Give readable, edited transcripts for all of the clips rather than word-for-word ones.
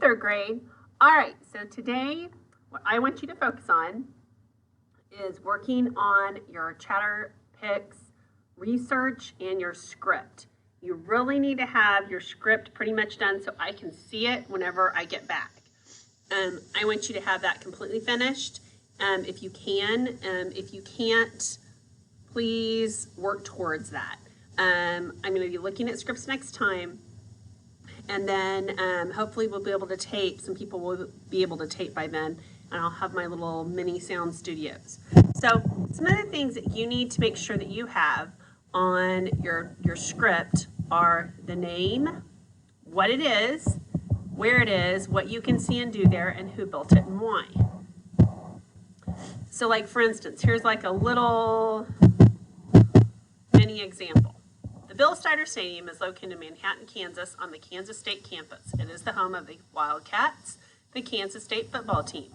third grade. All right, so today what I want you to focus on is working on your Chatterpix research and your script. You really need to have your script pretty much done so I can see it whenever I get back. I want you to have that completely finished if you can. If you can't, please work towards that. I'm going to be looking at scripts next time, and then hopefully we'll be able to tape. Some people will be able to tape by then, and I'll have my little mini sound studios. So some other things that you need to make sure that you have on your script are the name, what it is, where it is, what you can see and do there, and who built it and why. So like for instance, here's like a little mini example. The Bill Snyder Stadium is located in Manhattan, Kansas on the Kansas State campus. It is the home of the Wildcats, the Kansas State football team.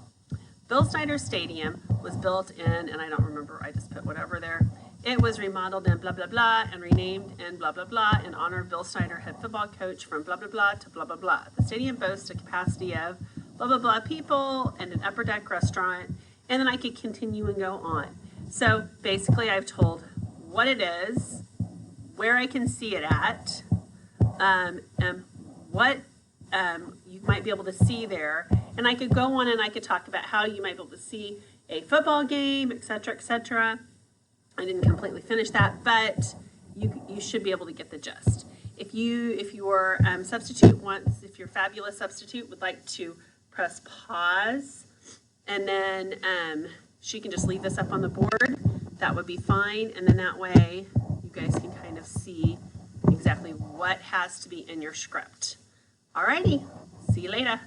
Bill Snyder Stadium was built in, and I don't remember, I just put whatever there. It was remodeled in blah, blah, blah, and renamed in blah, blah, blah, in honor of Bill Snyder, head football coach from blah, blah, blah to blah, blah, blah. The stadium boasts a capacity of blah, blah, blah people and an upper deck restaurant, and then I could continue and go on. So basically I've told what it is, where I can see it at, and what you might be able to see there. And I could go on and I could talk about how you might be able to see a football game, etc., etc. I didn't completely finish that, but you should be able to get the gist. If your substitute wants, if your fabulous substitute would like to press pause, and then she can just leave this up on the board, that would be fine. And then that way you guys can kind of see exactly what has to be in your script. Alrighty, see you later.